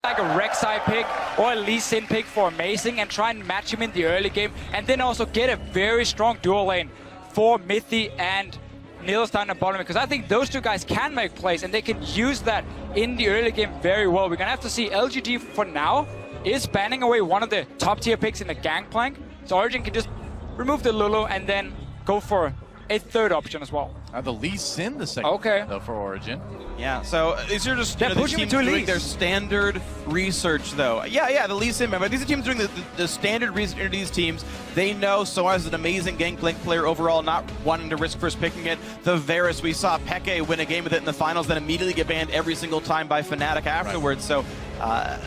like a Rek'Sai pick or a Lee Sin pick for Amazing and try and match him in the early game, and then also get a very strong dual lane for Mithy and Nils down the bottom, because I think those two guys can make plays and they can use that in the early game very well. We're gonna have to see. LGD for now is banning away one of the top tier picks in the Gangplank, so Origen can just remove the Lulu and then go for a third option as well. The Lee Sin the second though for Origen. Yeah, so these are just these teams doing their standard research, though. Yeah, the Lee Sin member. These are teams doing the standard research into these teams. They know Soaz is an amazing Gangplank player overall, not wanting to risk first picking it. The Varus, we saw Peke win a game with it in the finals, then immediately get banned every single time by Fnatic afterwards. So,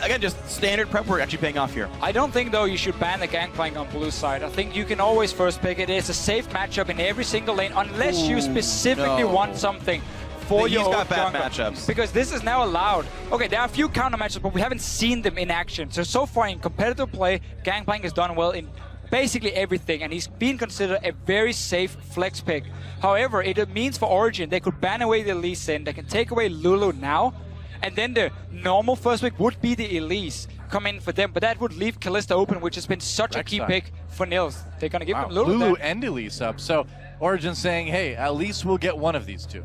again, just standard prep work actually paying off here. I don't think, though, you should ban the Gangplank on blue side. I think you can always first pick it. It's a safe matchup in every single lane, unless you specifically want something for your own bad matchups. Because this is now allowed. Okay, there are a few counter matchups, but we haven't seen them in action. So far in competitive play, Gangplank has done well in basically everything, and he's been considered a very safe flex pick. However, it means for Origen, they could ban away the Lee Sin, they can take away Lulu now, and then the normal first pick would be the Elise come in for them, but that would leave Kalista open, which has been such a key pick for Nils. They're going to give him Lulu and Elise up, so Origen saying, hey, at least we'll get one of these two.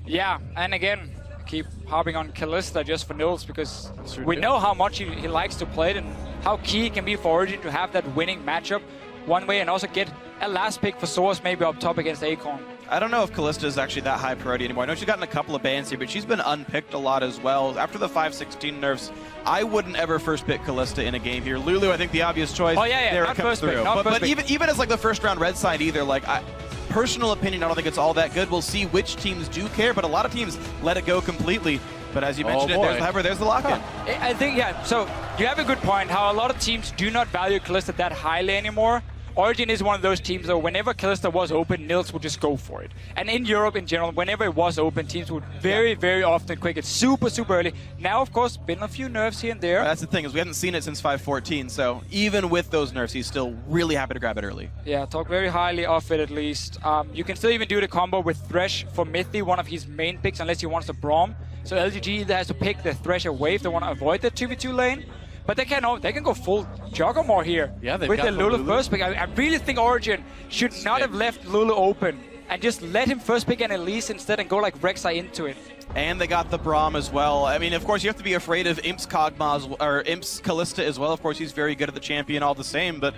Yeah, and again, keep harping on Kalista just for Nils, because we know how much he likes to play it and how key it can be for Origen to have that winning matchup one way and also get a last pick for Source maybe up top against Acorn. I don't know if Kalista is actually that high priority anymore. I know she's gotten a couple of bans here, but she's been unpicked a lot as well. After the 5/16 nerfs, I wouldn't ever first pick Kalista in a game here. Lulu, I think the obvious choice. Oh yeah, there not it comes first through. pick, not first but pick. even as like the first round red side either, like personal opinion, I don't think it's all that good. We'll see which teams do care, but a lot of teams let it go completely. But as you mentioned, there's the lock-in. I think, yeah, so you have a good point, how a lot of teams do not value Kalista that highly anymore. Origen is one of those teams, though, whenever Kalista was open, Nils would just go for it. And in Europe in general, whenever it was open, teams would very often quick it super early. Now, of course, been a few nerfs here and there. That's the thing, is we haven't seen it since 5/14, so even with those nerfs, he's still really happy to grab it early. Yeah, talk very highly of it at least. You can still even do the combo with Thresh for Mithy, one of his main picks, unless he wants the Braum. So LGD either has to pick the Thresh away if they want to avoid the 2v2 lane. But they can go full Juggermore here with the Lulu first pick. I really think Origen should not have left Lulu open and just let him first pick an Elise instead and go like Rek'Sai into it. And they got the Braum as well. I mean, of course, you have to be afraid of Imp's Imp's Kalista as well. Of course, he's very good at the champion all the same, but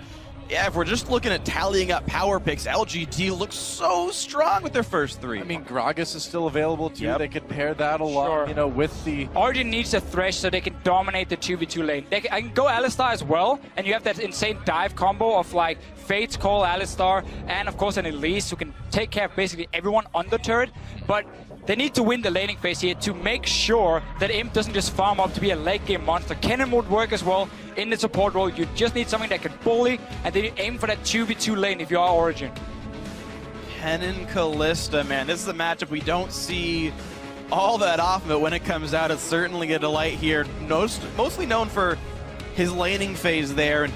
yeah, if we're just looking at tallying up power picks, LGD looks so strong with their first three. I mean, Gragas is still available too. They could pair that a lot, you know, with the... Origen needs a Thresh so they can dominate the 2v2 lane. I can go Alistar as well, and you have that insane dive combo of like Fate's Call, Alistar, and of course an Elise who can take care of basically everyone on the turret. But they need to win the laning phase here to make sure that Imp doesn't just farm up to be a late game monster. Kennen would work as well in the support role. You just need something that can bully, and then you aim for that 2v2 lane if you are Origen. Kennen Kalista, man, this is a matchup we don't see all that often, but when it comes out, it's certainly a delight here. Mostly known for his laning phase there. And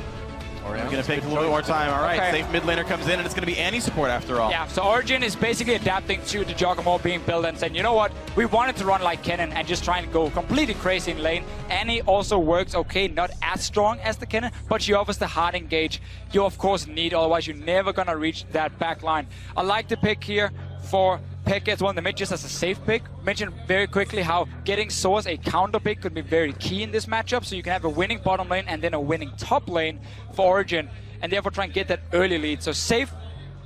we're going to take a little bit more time. All right, safe mid laner comes in, and it's going to be Annie support after all. Yeah, so Origen is basically adapting to the Juggernaut being built and saying, you know what, we wanted to run like Kennen and just try and go completely crazy in lane. Annie also works okay, not as strong as the Kennen, but she offers the hard engage you of course need, otherwise you're never going to reach that back line. I like the pick here for Peke as one of the mid just as a safe pick. Mentioned very quickly how getting Source a counter pick could be very key in this matchup, so you can have a winning bottom lane and then a winning top lane for Origen, and therefore try and get that early lead. So safe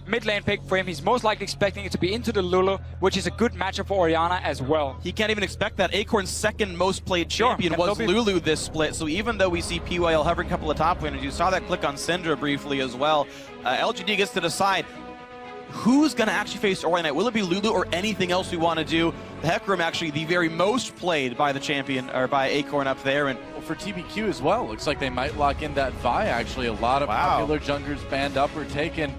mid lane pick for him. He's most likely expecting it to be into the Lulu, which is a good matchup for Orianna as well. He can't even expect that. Acorn's second most played champion was Lulu this split, so even though we see PYL hovering a couple of top laners, you saw that click on Syndra briefly as well. LGD gets to decide who's going to actually face Orion? Will it be Lulu or anything else we want to do? The Heck Room actually the very most played by the champion, or by Acorn up there. And for TBQ as well, looks like they might lock in that Vi actually. A lot of popular junglers banned up or taken.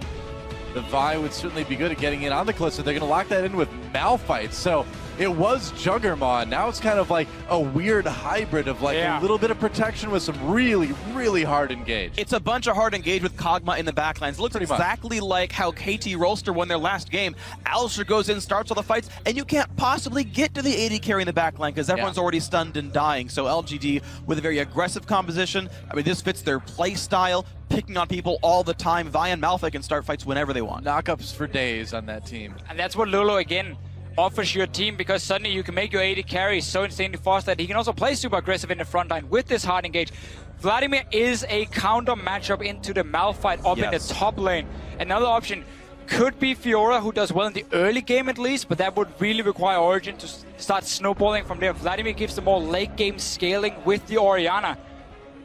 The Vi would certainly be good at getting in on the Kalista. They're going to lock that in with Malphite. So it was Juggernaut. Now it's kind of like a weird hybrid of like a little bit of protection with some really, really hard engage. It's a bunch of hard engage with Kog'Maw in the backlines. It looks exactly like how KT Rolster won their last game. Alistar goes in, starts all the fights, and you can't possibly get to the AD carry in the backline because everyone's already stunned and dying. So LGD with a very aggressive composition. I mean, this fits their play style, picking on people all the time. Vi and Malphite can start fights whenever they want. Knockups for days on that team. And that's what Lulu, again, offers your team, because suddenly you can make your AD carry so insanely fast that he can also play super aggressive in the front line with this hard engage. Vladimir is a counter matchup into the Malphite up in the top lane. Another option could be Fiora, who does well in the early game at least, but that would really require Origen to start snowballing from there. Vladimir gives the more late game scaling with the Orianna.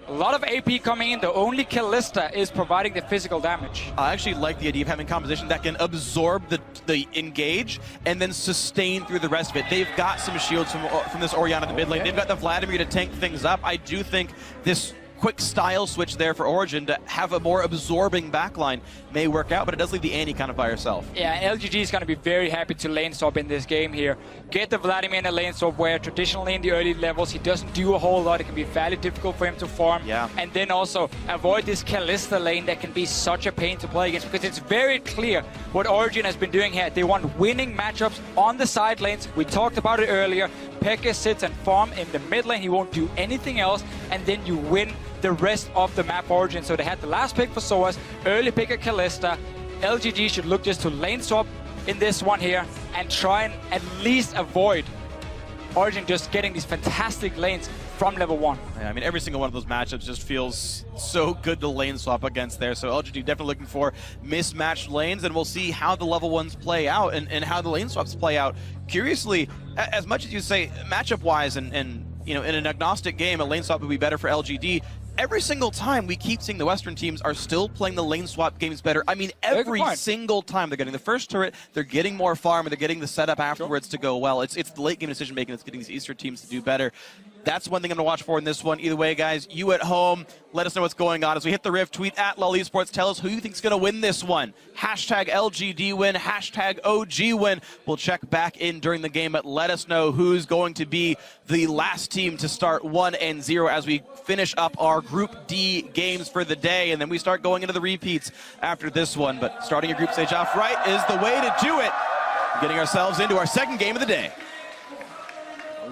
A lot of AP coming in, though only Kalista is providing the physical damage. I actually like the idea of having composition that can absorb the engage and then sustain through the rest of it. They've got some shields from this Orianna in the mid lane. They've got the Vladimir to tank things up. I do think this quick style switch there for Origen to have a more absorbing backline may work out, but it does leave the Annie kind of by herself. Yeah, and LGD is going to be very happy to lane swap in this game here. Get the Vladimir in a lane swap where traditionally in the early levels he doesn't do a whole lot. It can be fairly difficult for him to farm. Yeah. And then also avoid this Kalista lane that can be such a pain to play against, because it's very clear what Origen has been doing here. They want winning matchups on the side lanes. We talked about it earlier. Pekka sits and farm in the mid lane. He won't do anything else, and then you win the rest of the map Origen. So they had the last pick for Soaz, early pick at Kalista. LGD should look just to lane swap in this one here and try and at least avoid Origen just getting these fantastic lanes from level 1. Yeah, I mean, every single one of those matchups just feels so good to lane swap against there. So LGD definitely looking for mismatched lanes, and we'll see how the level 1s play out and how the lane swaps play out. Curiously, as much as you say matchup-wise and you know, in an agnostic game, a lane swap would be better for LGD, every single time we keep seeing the Western teams are still playing the lane swap games better. I mean, every single time they're getting the first turret, they're getting more farm, and they're getting the setup afterwards to go well. It's the late game decision making that's getting these Eastern teams to do better. That's one thing I'm going to watch for in this one. Either way, guys, you at home, let us know what's going on. As we hit the Rift, tweet at LOL Esports. Tell us who you think is going to win this one. Hashtag LGD win, hashtag OG win. We'll check back in during the game, but let us know who's going to be the last team to start 1-0 as we finish up our Group D games for the day, and then we start going into the repeats after this one. But starting your group stage off right is the way to do it. Getting ourselves into our second game of the day.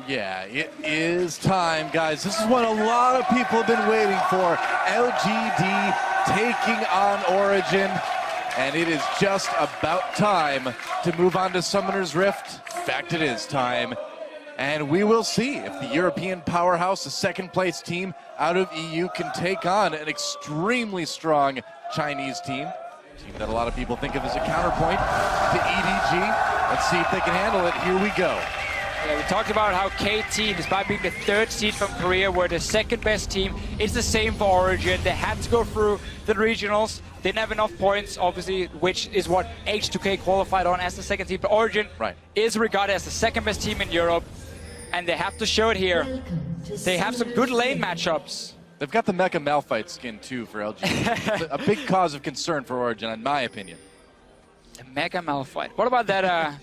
Yeah, it is time, guys. This is what a lot of people have been waiting for. LGD taking on Origen, and it is just about time to move on to Summoner's Rift. In fact, it is time. And we will see if the European powerhouse, the second-place team out of EU, can take on an extremely strong Chinese team. A team that a lot of people think of as a counterpoint to EDG. Let's see if they can handle it. Here we go. Yeah, we talked about how KT, despite being the 3rd seed from Korea, were the 2nd best team. It's the same for Origen. They had to go through the regionals. Didn't have enough points, obviously, which is what H2K qualified on as the 2nd team. But Origen is regarded as the 2nd best team in Europe, and they have to show it here. They have some good lane matchups. They've got the Mecha Malphite skin, too, for LG. A big cause of concern for Origen, in my opinion. The Mecha Malphite. What about that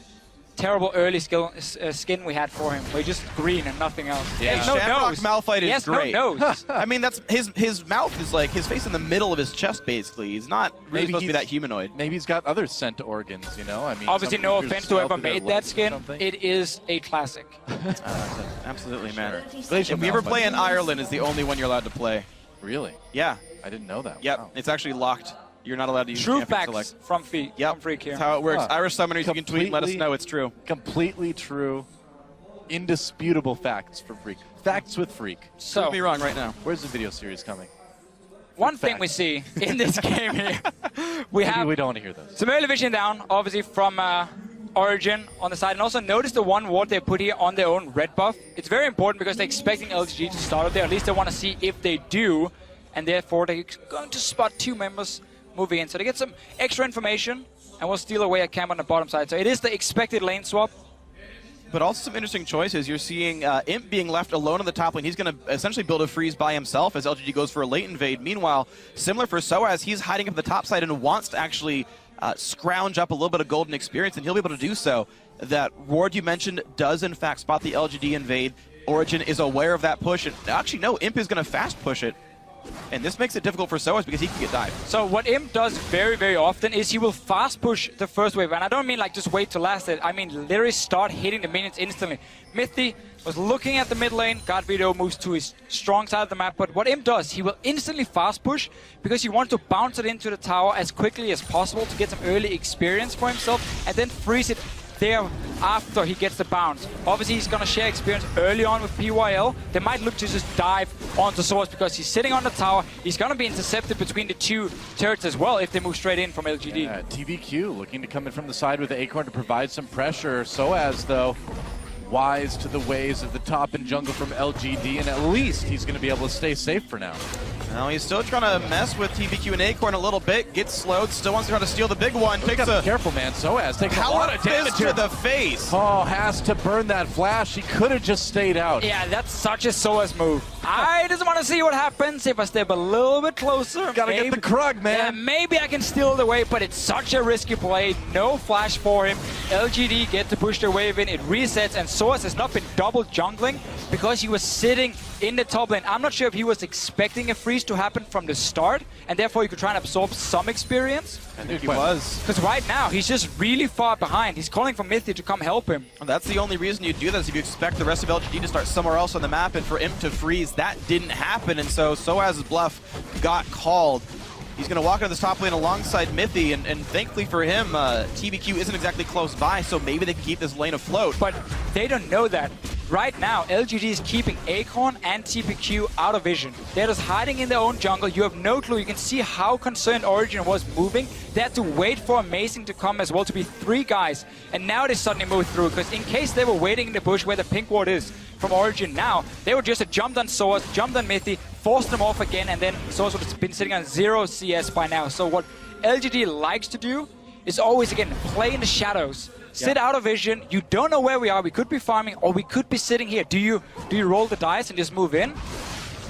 terrible early skin we had for him, where he's just green and nothing else? Yeah, no nose. Malphite is great. No nose. I mean, that's his mouth is like his face in the middle of his chest, basically. He's not really supposed to be that humanoid. Maybe he's got other scent organs, you know? I mean, obviously, no offense to whoever made that skin. It is a classic. Absolutely, man. If we ever play in Ireland, is the only one you're allowed to play. Really? Yeah. I didn't know that. Yep, wow. It's actually locked. You're not allowed to use True champion facts select. from Freak. Yep, Freak here. that's how it works. Irish summoners, you can tweet and let us know it's true. Completely true. Indisputable facts from Freak. Facts with Freak. So, prove me wrong right now. Where's the video series coming? One thing we see in this game here, we don't want to hear those. Some early vision down, obviously from Origen on the side, and also notice the one ward they put here on their own red buff. It's very important because they're expecting LGD to start out there. At least they want to see if they do, and therefore they're going to spot 2 members moving in. So they get some extra information, and we'll steal away a camp on the bottom side. So it is the expected lane swap. But also some interesting choices. You're seeing Imp being left alone on the top lane. He's going to essentially build a freeze by himself as LGD goes for a late invade. Meanwhile, similar for Soaz, he's hiding up the top side and wants to actually scrounge up a little bit of golden experience, and he'll be able to do so. That ward you mentioned does in fact spot the LGD invade. Origen is aware of that push, and actually no, Imp is going to fast push it. And this makes it difficult for Soas because he can get dived. So what Imp does very, very often is he will fast push the first wave. And I don't mean like just wait to last it. I mean literally start hitting the minions instantly. Mithy was looking at the mid lane. God Video moves to his strong side of the map. But what Imp does, he will instantly fast push because he wants to bounce it into the tower as quickly as possible to get some early experience for himself and then freeze it there after he gets the bounce. Obviously, he's going to share experience early on with PYL. They might look to just dive onto Source because he's sitting on the tower. He's going to be intercepted between the two turrets as well if they move straight in from LGD. Yeah, TVQ looking to come in from the side with the Acorn to provide some pressure. Soaz, though, wise to the ways of the top and jungle from LGD, and at least he's going to be able to stay safe for now. Now he's still trying to mess with TVQ and Acorn a little bit, gets slowed, still wants to try to steal the big one. Takes a careful, man. Soaz taking a lot of damage to the face. Oh, has to burn that flash. He could have just stayed out. Yeah, that's such a Soaz move. I just want to see what happens if I step a little bit closer. Gotta get the Krug, man. Yeah, maybe I can steal the wave, but it's such a risky play. No flash for him. LGD get to push the wave in. It resets, and Soaz has not been double jungling because he was sitting in the top lane. I'm not sure if he was expecting a freeze to happen from the start, and therefore he could try and absorb some experience. I think he was. Because right now, he's just really far behind. He's calling for Mithy to come help him. And that's the only reason you do this, if you expect the rest of LGD to start somewhere else on the map, and for Imp to freeze, that didn't happen, and so Soaz's bluff got called. He's going to walk into this top lane alongside Mithy, and thankfully for him, TVQ isn't exactly close by, so maybe they can keep this lane afloat. But they don't know that. Right now, LGD is keeping Acorn and TPQ out of vision. They're just hiding in their own jungle. You have no clue. You can see how concerned Origen was moving. They had to wait for Amazing to come as well, to be 3 guys. And now they suddenly move through, because in case they were waiting in the bush where the pink ward is from Origen now, they would just have jumped on Soaz, jumped on Mithy, forced them off again, and then Soaz would have been sitting on 0 CS by now. So what LGD likes to do is always, again, play in the shadows. Sit out of vision. You don't know where we are. We could be farming, or we could be sitting here. Do you roll the dice and just move in?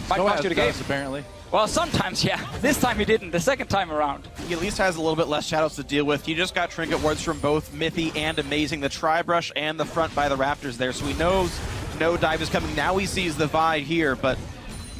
Might cost you the game. Apparently. Well, sometimes, yeah. This time he didn't. The second time around. He at least has a little bit less shadows to deal with. He just got trinket wards from both Mithy and Amazing, the Tri-Brush and the front by the Raptors there, so he knows no dive is coming. Now he sees the Vi here, but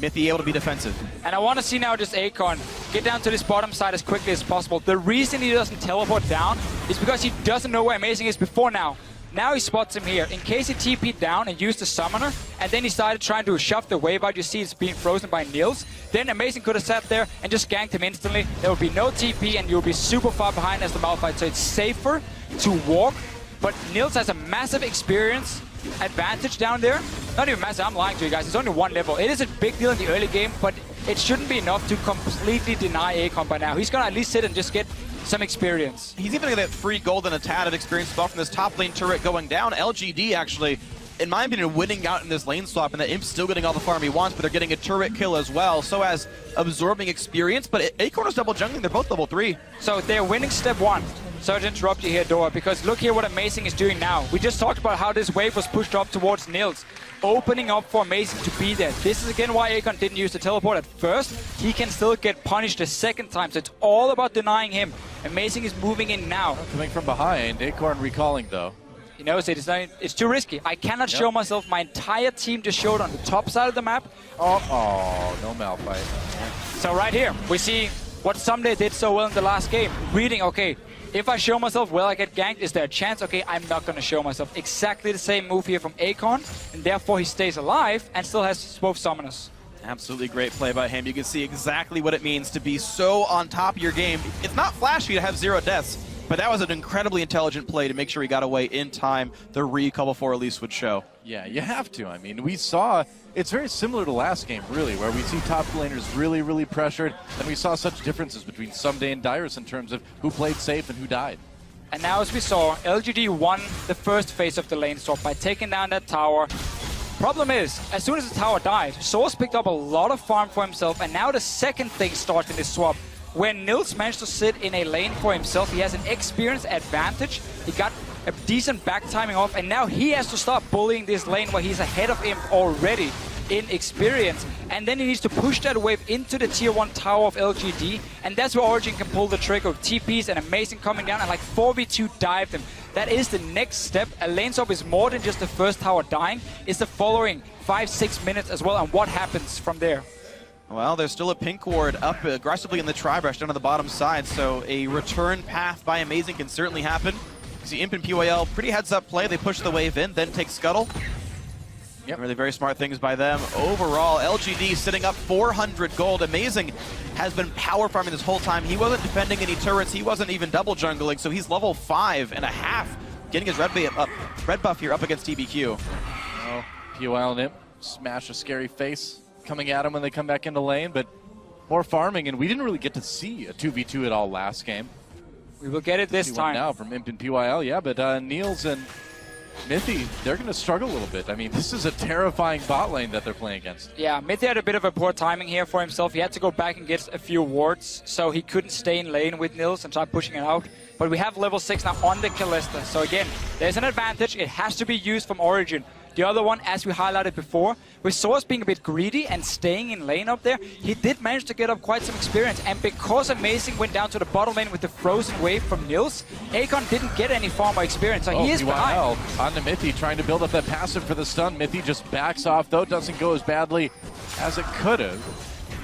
Mithy able to be defensive. And I want to see now just Acorn get down to this bottom side as quickly as possible. The reason he doesn't teleport down is because he doesn't know where Amazing is before now. Now he spots him here. In case he TP'd down and used the summoner, and then he started trying to shove the wave out, you see it's being frozen by Nils, then Amazing could have sat there and just ganked him instantly. There would be no TP, and you'll be super far behind as the Malphite. So it's safer to walk, but Nils has a massive experience advantage down there. Not even massive, I'm lying to you guys. It's only 1 level. It is a big deal in the early game, but it shouldn't be enough to completely deny Acorn by now. He's going to at least sit and just get some experience. He's even going to get free gold and a tad of experience from this top lane turret going down. LGD actually, in my opinion, winning out in this lane swap, and the Imp's still getting all the farm he wants, but they're getting a turret kill as well. So as absorbing experience, but Acorn is double jungling. They're both level 3. So they're winning step 1. Sorry to interrupt you here, Dora, because look here what Amazing is doing now. We just talked about how this wave was pushed up towards Nils, opening up for Amazing to be there. This is again why Acorn didn't use the teleport at first. He can still get punished a second time, so it's all about denying him. Amazing is moving in now. Coming from behind, Acorn recalling though. He knows it's too risky. I cannot show myself. My entire team just showed on the top side of the map. Oh, no Malphite. So right here, we see what Someday did so well in the last game. Reading, okay, if I show myself, will I get ganked? Is there a chance? Okay, I'm not going to show myself. Exactly the same move here from Acorn, and therefore he stays alive and still has both summoners. Absolutely great play by him. You can see exactly what it means to be so on top of your game. It's not flashy to have 0 deaths, but that was an incredibly intelligent play to make sure he got away in time. The recall before release would show. Yeah, you have to. I mean, we saw, it's very similar to last game, really, where we see top laners really, really pressured, and we saw such differences between Someday and Dyrus in terms of who played safe and who died. And now, as we saw, LGD won the first phase of the lane swap by taking down that tower. Problem is, as soon as the tower died, Source picked up a lot of farm for himself, and now the second thing starts in this swap. When Nils managed to sit in a lane for himself, he has an experience advantage. He got a decent back timing off, and now he has to start bullying this lane where he's ahead of him already. in experience. And then he needs to push that wave into the tier 1 tower of LGD. And that's where Origen can pull the trigger of TPs and Amazing coming down and like 4v2 dive them. That is the next step. A lane swap is more than just the first tower dying. It's the following 5-6 minutes as well, and what happens from there. Well, there's still a pink ward up aggressively in the tri-brush down on the bottom side, so a return path by Amazing can certainly happen. You see Imp and PYL, pretty heads-up play. They push the wave in, then take Scuttle. Yep. Really very smart things by them. Overall, LGD sitting up 400 gold. Amazing has been power farming this whole time. He wasn't defending any turrets. He wasn't even double jungling, so he's level 5.5, getting his red buff here up against TBQ. Oh, POL and Imp smash a scary face coming at him when they come back into lane, but more farming, and we didn't really get to see a 2v2 at all last game. We will get it this time. Now from Imp and PYL, yeah, but Niels and Mithy, they're going to struggle a little bit. I mean, this is a terrifying bot lane that they're playing against. Yeah, Mithy had a bit of a poor timing here for himself. He had to go back and get a few wards, so he couldn't stay in lane with Niels and try pushing it out. But we have level 6 now on the Kalista, so again, there's an advantage. It has to be used from Origen. The other one, as we highlighted before, with Source being a bit greedy and staying in lane up there, he did manage to get up quite some experience. And because Amazing went down to the bottom lane with the frozen wave from Niels, Akon didn't get any farmer experience, so he is behind. On to Mithy, trying to build up that passive for the stun. Mithy just backs off, though. Doesn't go as badly as it could have.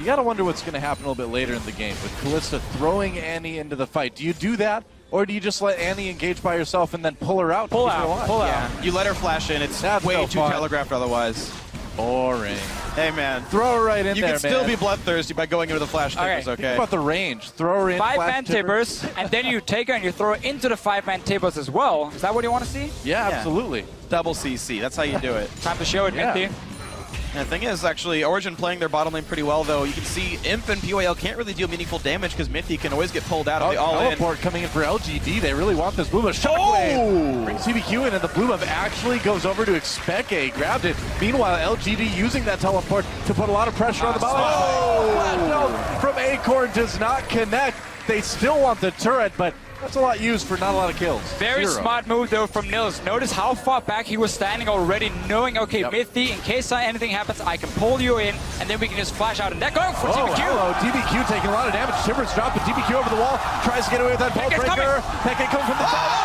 You got to wonder what's going to happen a little bit later in the game with Kalista throwing Annie into the fight. Do you do that? Or do you just let Annie engage by herself and then pull her out? Pull out. Yeah, you let her flash in. It's way too telegraphed otherwise. Boring. Hey, man. Throw her right in there, man. You can still be bloodthirsty by going into the flash tippers, okay? Think about the range. Throw her in, 5-man tippers, and then you take her and you throw her into the 5-man tippers as well. Is that what you want to see? Yeah, absolutely. Double CC. That's how you do it. Time to show it, Mithy. And the thing is, actually, Origen playing their bottom lane pretty well, though. You can see Imp and PYL can't really deal meaningful damage because Mithy can always get pulled out of the all-in. Teleport coming in for LGD. They really want this Blue Buff. Shockwave brings TBQ in, and the Blue Buff actually goes over to Expeke. Grabbed it. Meanwhile, LGD using that teleport to put a lot of pressure on the bottom. Oh! From Acorn does not connect. They still want the turret, but that's a lot used for not a lot of kills. Very smart move, though, from Niels. Notice how far back he was standing already, knowing, okay, Mithy, in case anything happens, I can pull you in, and then we can just flash out. And they're going for TBQ. Hello, TBQ taking a lot of damage. Timbers drop, but TBQ over the wall. Tries to get away with that ball breaker. Peke comes from the top.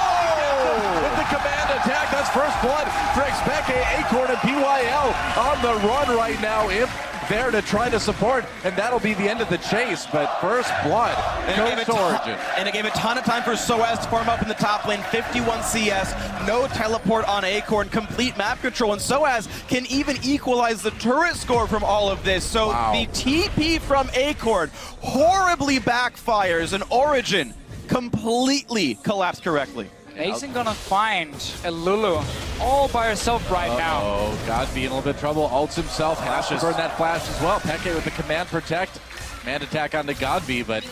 With the command attack, that's first blood for Expeke, Acorn, and PYL on the run right now. Imp there to try to support, and that'll be the end of the chase, but first blood goes to Origen. And it gave a ton of time for Soaz to farm up in the top lane, 51 CS, no teleport on Acorn, complete map control, and Soaz can even equalize the turret score from all of this. So the TP from Acorn horribly backfires, and Origen completely collapsed correctly. Amazing gonna find a Lulu all by herself right now. Oh, Godby in a little bit of trouble. Ults himself, has to burn that flash as well. Peke with the command protect. Command attack onto Godby, but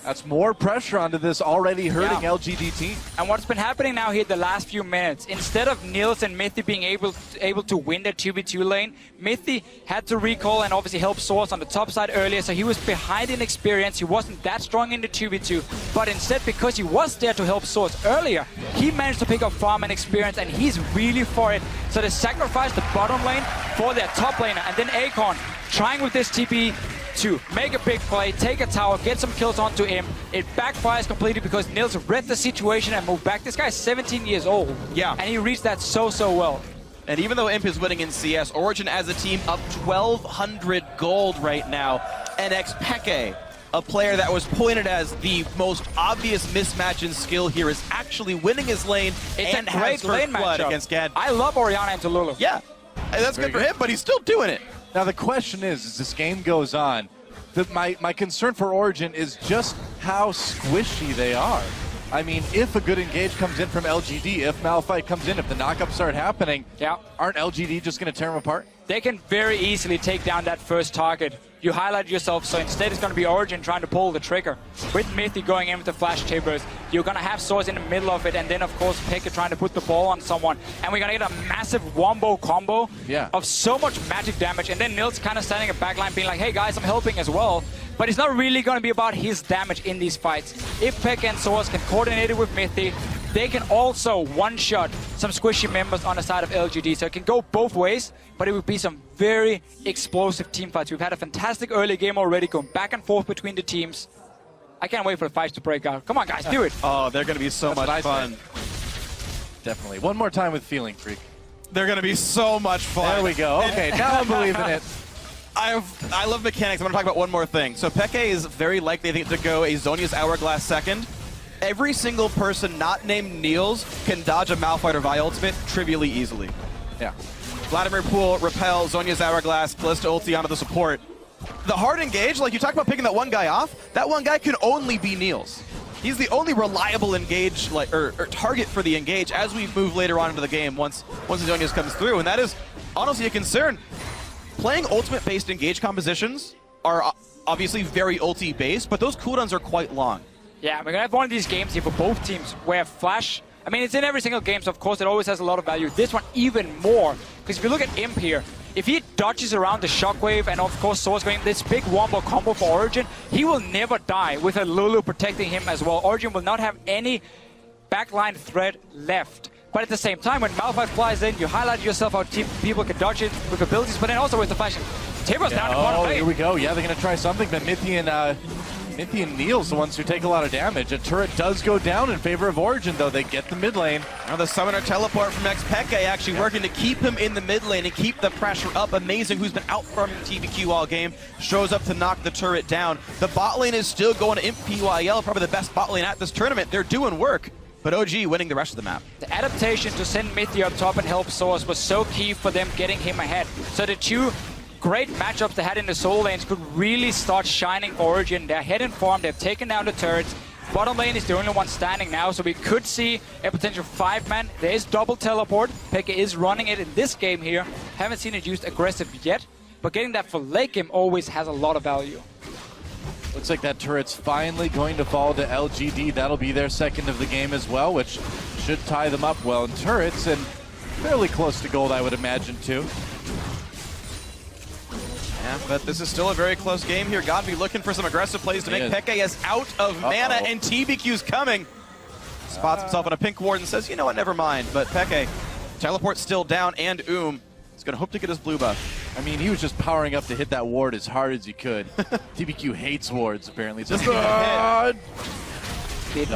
that's more pressure onto this already hurting LGD team. And what's been happening now here the last few minutes, instead of Niels and Mithy being able to win that 2v2 lane, Mithy had to recall and obviously help Source on the top side earlier, so he was behind in experience. He wasn't that strong in the 2v2, but instead, because he was there to help Source earlier, he managed to pick up farm and experience, and he's really for it. So they sacrificed the bottom lane for their top laner, and then Acorn trying with this TP to make a big play, take a tower, get some kills onto him. It backfires completely because Niels read the situation and moved back. This guy's 17 years old. Yeah. And he reached that so well. And even though Imp is winning in CS, Origen as a team up 1,200 gold right now. And Expeke, a player that was pointed as the most obvious mismatch in skill here, is actually winning his lane. It's and a great lane matchup against Gad. I love Orianna into Lulu. Yeah, and that's good for him, but he's still doing it. Now the question is, as this game goes on, my concern for Origen is just how squishy they are. I mean, if a good engage comes in from LGD, if Malphite comes in, if the knockups start happening, aren't LGD just going to tear them apart? They can very easily take down that first target. You highlighted yourself, so instead it's going to be Origen trying to pull the trigger. With Mithy going in with the flash timbers, you're going to have Source in the middle of it, and then of course Peke trying to put the ball on someone. And we're going to get a massive wombo combo of so much magic damage. And then Niels kind of standing at backline being like, hey guys, I'm helping as well. But it's not really going to be about his damage in these fights. If Peke and Source can coordinate it with Mithy, they can also one-shot some squishy members on the side of LGD. So it can go both ways, but it would be some very explosive team fights. We've had a fantastic early game already, going back and forth between the teams. I can't wait for the fights to break out. Come on, guys, do it. Oh, they're going to be so much fun. Definitely. One more time with Feeling Freak. They're going to be so much fun. There we go. Okay, now I'm believing it. I love mechanics. I'm going to talk about one more thing. So Peke is very likely, I think, to go a Zhonya's Hourglass second. Every single person not named Niels can dodge a Malphite or Vi ultimate trivially easily. Yeah. Vladimir Pool, Repel, Zhonya's Hourglass, Callista ulti onto the support. The hard engage, like you talk about picking that one guy off, that one guy can only be Niels. He's the only reliable engage, or target for the engage as we move later on into the game once the Zhonya's comes through, and that is honestly a concern. Playing ultimate-based engage compositions are obviously very ulti-based, but those cooldowns are quite long. Yeah, we're going to have one of these games here for both teams where Flash, I mean, it's in every single game, so of course it always has a lot of value. This one even more, because if you look at Imp here, if he dodges around the Shockwave and of course Source going this big wombo combo for Origen, he will never die with a Lulu protecting him as well. Origen will not have any backline threat left. But at the same time, when Malphite flies in, you highlight yourself how people can dodge it with abilities, but then also with the flash. Tibo's down in bottom lane. Here we go. Yeah, they're going to try something, but Mithy and Niels, the ones who take a lot of damage. A turret does go down in favor of Origen, though. They get the mid lane. Now the Summoner Teleport from Xpeke actually working to keep him in the mid lane and keep the pressure up. Amazing, who's been out farming TBQ all game, shows up to knock the turret down. The bot lane is still going to Imp PYL, probably the best bot lane at this tournament. They're doing work, but OG winning the rest of the map. The adaptation to send Mithy up top and help Source was so key for them getting him ahead. So the two great matchups they had in the solo lanes could really start shining for Origen. They're ahead in form, they've taken down the turrets. Bottom lane is the only one standing now, so we could see a potential 5-man. There is double teleport. Peke is running it in this game here. Haven't seen it used aggressive yet, but getting that for late game always has a lot of value. Looks like that turret's finally going to fall to LGD. That'll be their second of the game as well, which should tie them up well in turrets and fairly close to gold, I would imagine, too. Yeah, but this is still a very close game here. Godby looking for some aggressive plays to make Peke as out of mana, and TBQ's coming. Spots himself on a pink ward and says, you know what, never mind. But Peke, teleport's still down, and is going to hope to get his blue buff. I mean, he was just powering up to hit that ward as hard as he could. TBQ hates wards, apparently. Just Didn't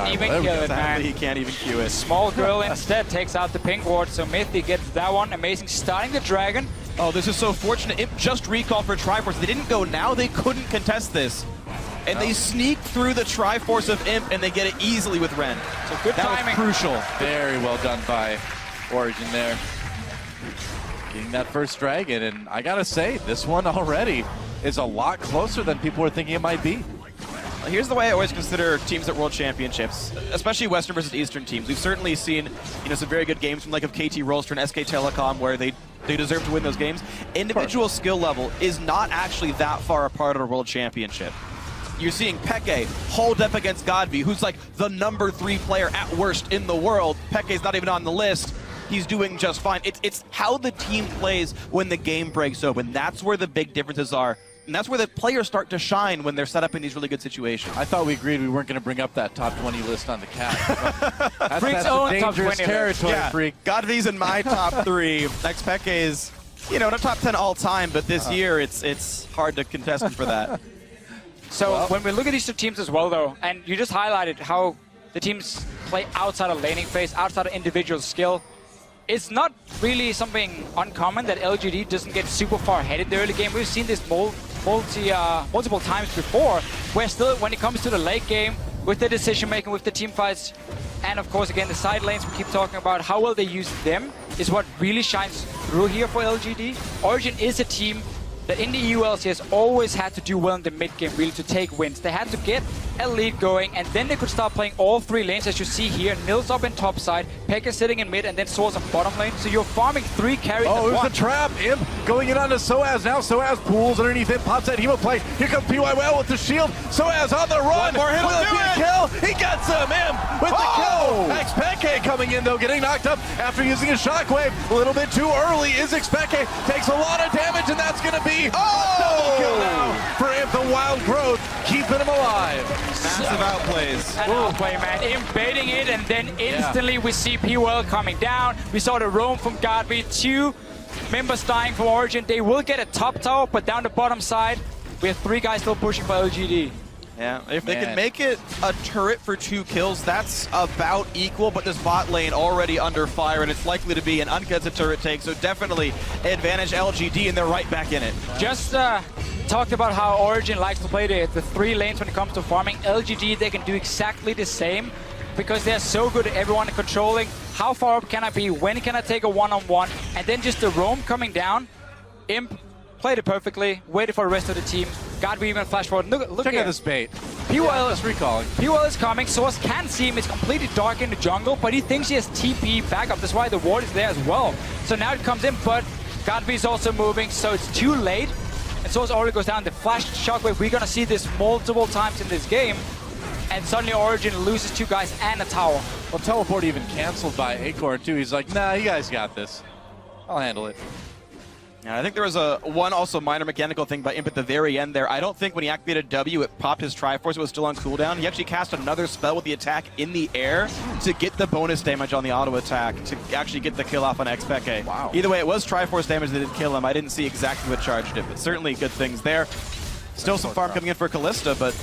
even kill it, man. He can't even Q it. Small Girl instead takes out the pink ward, so Mithy gets that one. Amazing, starting the dragon. Oh, this is so fortunate. Imp just recalled for Triforce. They didn't go now. They couldn't contest this. And they sneak through the Triforce of Imp, and they get it easily with Ren. So good timing. That was crucial. Very well done by Origen there. Getting that first dragon, and I gotta say, this one already is a lot closer than people were thinking it might be. Here's the way I always consider teams at World Championships, especially Western versus Eastern teams. We've certainly seen, some very good games from like of KT Rolster and SK Telecom where they deserve to win those games. Individual skill level is not actually that far apart at a World Championship. You're seeing Peke hold up against Godby, who's like the #3 player at worst in the world. Peke's not even on the list. He's doing just fine. It's how the team plays when the game breaks open. That's where the big differences are. And that's where the players start to shine when they're set up in these really good situations. I thought we agreed we weren't going to bring up that top 20 list on the cat. That's own top dangerous 20 territory, yeah. Freak. Godby's in my top 3. Xpeke is, not top 10 all time, but this year it's hard to contest him for that. So when we look at these two teams as well, though, and you just highlighted how the teams play outside of laning phase, outside of individual skill, it's not really something uncommon that LGD doesn't get super far ahead in the early game. We've seen this multiple times before, where still when it comes to the late game, with the decision making, with the team fights, and of course again the side lanes we keep talking about, how well they use them is what really shines through here for LGD. Origen is a team that in the EU LCS always had to do well in the mid game really to take wins. They had to get a lead going, and then they could start playing all 3 lanes as you see here. Nils up in top side, Pekka sitting in mid, and then Source on bottom lane. So you're farming 3 carries. Oh, it was the trap. Imp going in onto Soaz. Now Soaz pulls underneath it, pops that Hemo play. Here comes PYL with the shield. Soaz on the run. One more hit will do it. Kill. He gets him. Imp with the kill. Xpeke coming in though, getting knocked up after using a shockwave. A little bit too early is Xpeke. Takes a lot of damage, and that's going to be a double kill now for Imp. The wild growth keeping keeping him alive. Massive outplays. An outplay, man. Invading it, and then instantly we see POL coming down. We saw the roam from Godby. 2 members dying from Origen. They will get a top tower, but down the bottom side, we have 3 guys still pushing for LGD. Yeah, if they can make it a turret for 2 kills, that's about equal, but this bot lane already under fire, and it's likely to be an uncontested turret take, so definitely advantage LGD, and they're right back in it. Just talked about how Origen likes to play the 3 lanes when it comes to farming. LGD, they can do exactly the same because they're so good at everyone controlling. How far up can I be? When can I take a one-on-one? And then just the roam coming down. Imp played it perfectly, waited for the rest of the team. God, we even flash forward. Look Check here. out this bait. POL is recalling. POL is coming. Source can see him. It's completely dark in the jungle, but he thinks he has TP backup. That's why the ward is there as well. So now it comes in, but Godby is also moving, so it's too late. And Source already goes down. The flash shockwave, we're going to see this multiple times in this game. And suddenly Origen loses 2 guys and a tower. Well, teleport even canceled by Acorn too. He's like, nah, you guys got this. I'll handle it. Yeah, I think there was one also minor mechanical thing by Imp at the very end there. I don't think when he activated W, it popped his Triforce. It was still on cooldown. He actually cast another spell with the attack in the air to get the bonus damage on the auto attack to actually get the kill off on Xpeke. Wow. Either way, it was Triforce damage that didn't kill him. I didn't see exactly what charged it, but certainly good things there. Still some farm coming in for Callista, but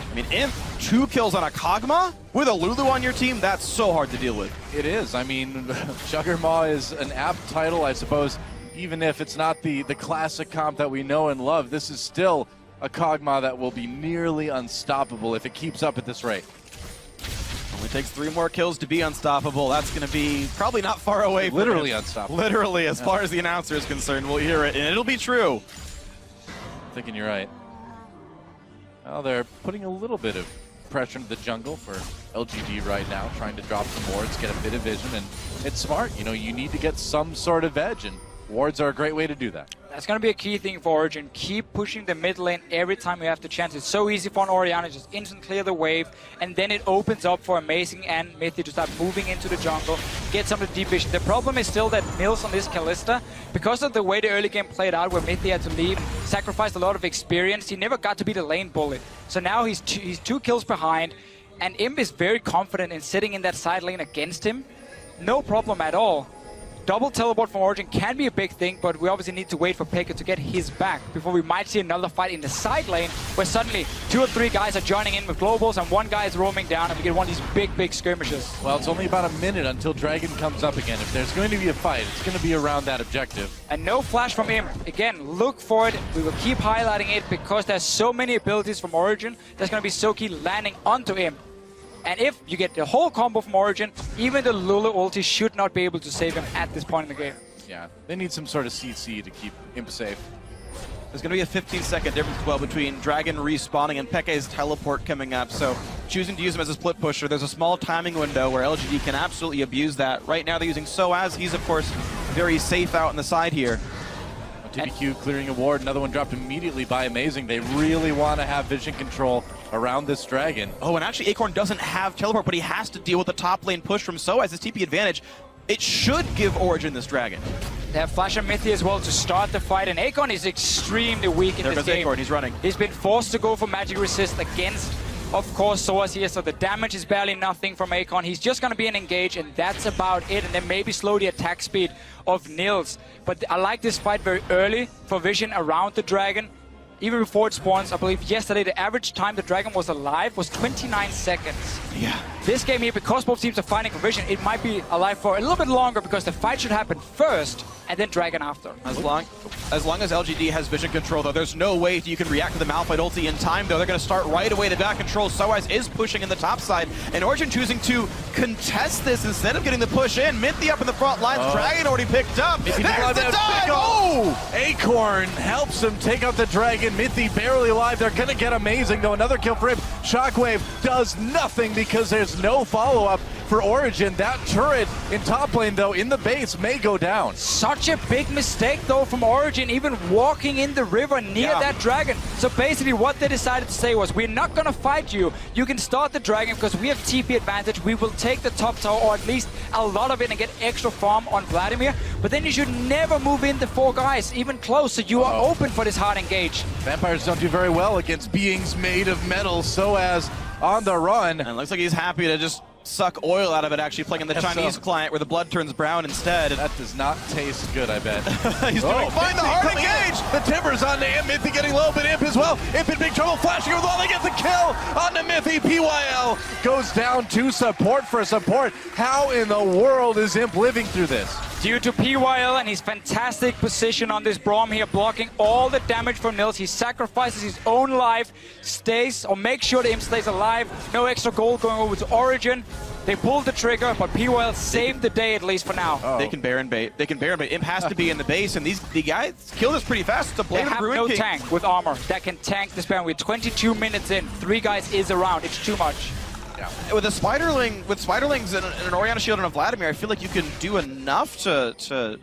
I mean, Imp, 2 kills on a Kog'Maw with a Lulu on your team, that's so hard to deal with. It is. I mean, Juggermaw is an apt title, I suppose. Even if it's not the classic comp that we know and love, this is still a Kog'Maw that will be nearly unstoppable if it keeps up at this rate. Only takes 3 more kills to be unstoppable. That's going to be probably not far away from Literally it. unstoppable. Literally, as far as the announcer is concerned, we'll hear it, and it'll be true. I'm thinking you're right. Well, they're putting a little bit of pressure into the jungle for LGD right now, trying to drop some wards, get a bit of vision, and it's smart. You know, you need to get some sort of edge, and wards are a great way to do that. That's going to be a key thing for Origen. Keep pushing the mid lane every time you have the chance. It's so easy for an Orianna, just instant clear the wave, and then it opens up for Amazing and Mythy to start moving into the jungle, get some of the deep vision. The problem is still that Mills on this Callista, because of the way the early game played out where Mythy had to leave, sacrificed a lot of experience, he never got to be the lane bullet. So now he's 2 kills behind, and Imp is very confident in sitting in that side lane against him. No problem at all. Double teleport from Origen can be a big thing, but we obviously need to wait for Pekka to get his back before we might see another fight in the side lane where suddenly 2 or 3 guys are joining in with globals and 1 guy is roaming down and we get one of these big skirmishes. Well, it's only about a minute until Dragon comes up again. If there's going to be a fight, it's going to be around that objective. And no flash from him. Again, look for it. We will keep highlighting it because there's so many abilities from Origen that's going to be so key landing onto him. And if you get the whole combo from Origen, even the Lulu ulti should not be able to save him at this point in the game. Yeah, they need some sort of CC to keep Imp safe. There's going to be a 15-second difference as well between Dragon respawning and Peke's teleport coming up, so choosing to use him as a split pusher, there's a small timing window where LGD can absolutely abuse that. Right now they're using Soaz. He's, of course, very safe out on the side here. TBQ clearing a ward, another one dropped immediately by Amazing. They really want to have vision control around this Dragon. Oh, and actually Acorn doesn't have teleport, but he has to deal with the top lane push from Soaz. His TP advantage, it should give Origen this Dragon. They have Flash and Mythy as well to start the fight, and Acorn is extremely weak in There this goes game. Acorn, he's running. He's been forced to go for magic resist against, of course, Soaz here, so the damage is barely nothing from Acorn. He's just going to be an engage, and that's about it, and then maybe slow the attack speed of Nils. But I like this fight very early for vision around the Dragon. Even before it spawns, I believe yesterday the average time the Dragon was alive was 29 seconds. Yeah. This game here, because both teams are fighting for vision, it might be alive for a little bit longer because the fight should happen first and then Dragon after. As long as LGD has vision control, though, there's no way you can react to the Malphite ulti in time, though. They're going to start right away to back control. Soaz is pushing in the top side, and Origen choosing to contest this instead of getting the push in. Mythy up in the front lines. Dragon already picked up. There's the dive! Oh! Acorn helps him take out the Dragon. Mythy barely alive. They're going to get Amazing, though. Another kill for him. Shockwave does nothing because there's no follow-up. for Origen. That turret in top lane, though, in the base may go down. Such a big mistake, though, from Origen, even walking in the river near that dragon. So basically what they decided to say was, we're not going to fight you. You can start the dragon because we have TP advantage. We will take the top tower, or at least a lot of it, and get extra farm on Vladimir. But then you should never move in the 4 guys, even close, so you are open for this hard engage. Vampires don't do very well against beings made of metal, so as on the run. And it looks like he's happy to just suck oil out of it, actually playing in the Chinese client where the blood turns brown instead. That does not taste good, I bet. He's doing fine, the hard engage! The Timbers on to Imp, Mythy getting low, but Imp as well. Imp in big trouble, flashing over the wall, they get the kill on the Mythy. PYL goes down to support for support. How in the world is Imp living through this? Due to PYL and his fantastic position on this Braum here, blocking all the damage from Nils, he sacrifices his own life, stays, or makes sure the Imp stays alive. No extra gold going over to Origen. They pulled the trigger, but PYL saved the day, at least for now. They can Baron bait. They can Baron bait. Imp has to be in the base, and the guys kill this pretty fast. It's a They have no tank with armor that can tank this Baron. We're 22 minutes in. 3 guys is around. It's too much. Yeah. With a Spiderling, with Spiderlings and an Oriana Shield and a Vladimir, I feel like you can do enough to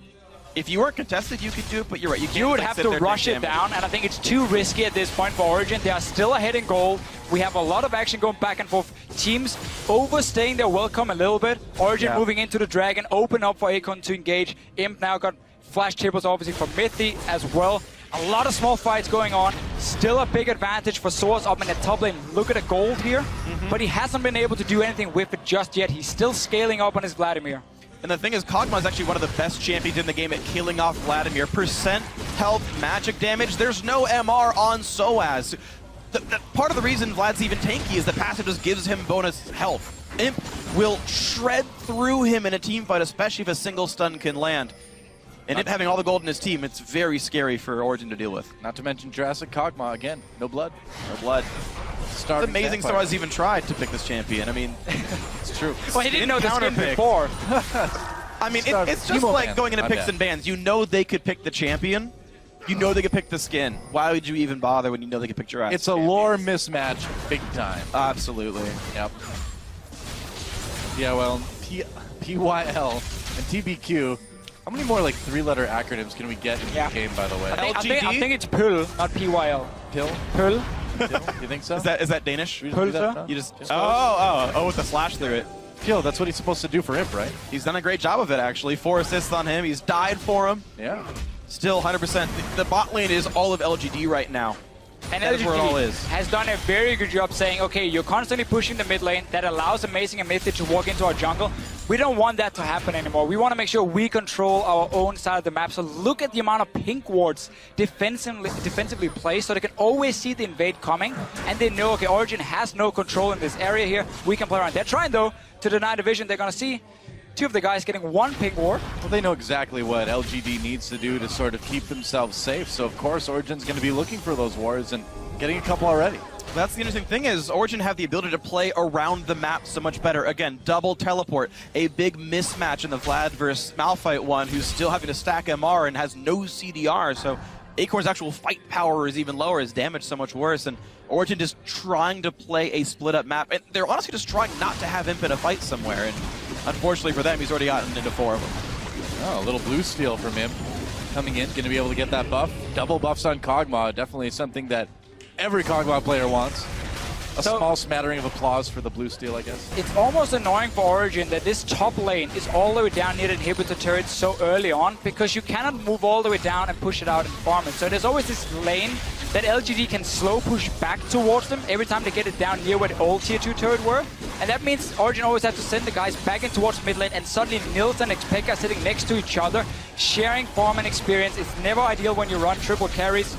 if you weren't contested, you could do it, but you're right. You would have to rush it down, and I think it's too risky at this point for Origen. They are still ahead in gold. We have a lot of action going back and forth. Teams overstaying their welcome a little bit. Origen moving into the Dragon, open up for Akon to engage. Imp now got flash tables, obviously, for Mythy as well. A lot of small fights going on. Still a big advantage for Source up in the top lane. Look at the gold here. But he hasn't been able to do anything with it just yet. He's still scaling up on his Vladimir. And the thing is, Kog'Maw is actually one of the best champions in the game at killing off Vladimir. Percent health, magic damage. There's no MR on Soaz. Part of the reason Vlad's even tanky is the passive just gives him bonus health. Imp will shred through him in a team fight, especially if a single stun can land. And Imp having all the gold in his team, it's very scary for Origen to deal with. Not to mention Jurassic Kog'Maw again. No blood. No blood. It's amazing Soaz even tried to pick this champion. I mean, it's true. Well, he didn't know the skin before. I mean, it's just like going into picks and bans. You know they could pick the champion. You know they could pick the skin. Why would you even bother when you know they could pick Jurassic? It's a lore mismatch big time. Absolutely. Yep. Yeah, well, PYL and TBQ. How many more like 3-letter acronyms can we get in the game, by the way? I think it's PUL, not PYL. Pill? PUL? You think so? Is that Danish? Pulsa? You just oh, with the slash through it. Yo, that's what he's supposed to do for Imp, right? He's done a great job of it, actually. 4 assists on him. He's died for him. Yeah. Still 100%. The bot lane is all of LGD right now. And That is where it all is. has done a very good job saying, okay, you're constantly pushing the mid lane. That allows Amazing and Mythic to walk into our jungle. We don't want that to happen anymore. We want to make sure we control our own side of the map. So look at the amount of pink wards defensively placed, so they can always see the invade coming. And they know, okay, Origen has no control in this area here. We can play around. They're trying, though, to deny the vision. They're going to see 2 of the guys getting 1 pink ward. Well, they know exactly what LGD needs to do to sort of keep themselves safe. So, of course, Origen's going to be looking for those wards and getting a couple already. That's the interesting thing is Origen have the ability to play around the map so much better. Again, double teleport, a big mismatch in the Vlad versus Malphite one, who's still having to stack MR and has no CDR. So Acorn's actual fight power is even lower, his damage so much worse. And Origen just trying to play a split up map. And they're honestly just trying not to have Imp in a fight somewhere. And unfortunately for them, he's already gotten into 4 of them. Oh, a little blue steal from Imp coming in, going to be able to get that buff. Double buffs on Kog'Maw, definitely something that every Kog'Maw player wants. A small smattering of applause for the blue steel, I guess. It's almost annoying for Origen that this top lane is all the way down near the inhibitor turret so early on, because you cannot move all the way down and push it out and farm it. So there's always this lane that LGD can slow push back towards them every time they get it down near where the old tier 2 turret were. And that means Origen always has to send the guys back in towards mid lane, and suddenly Nils and Xpeka are sitting next to each other, sharing farm and experience. It's never ideal when you run triple carries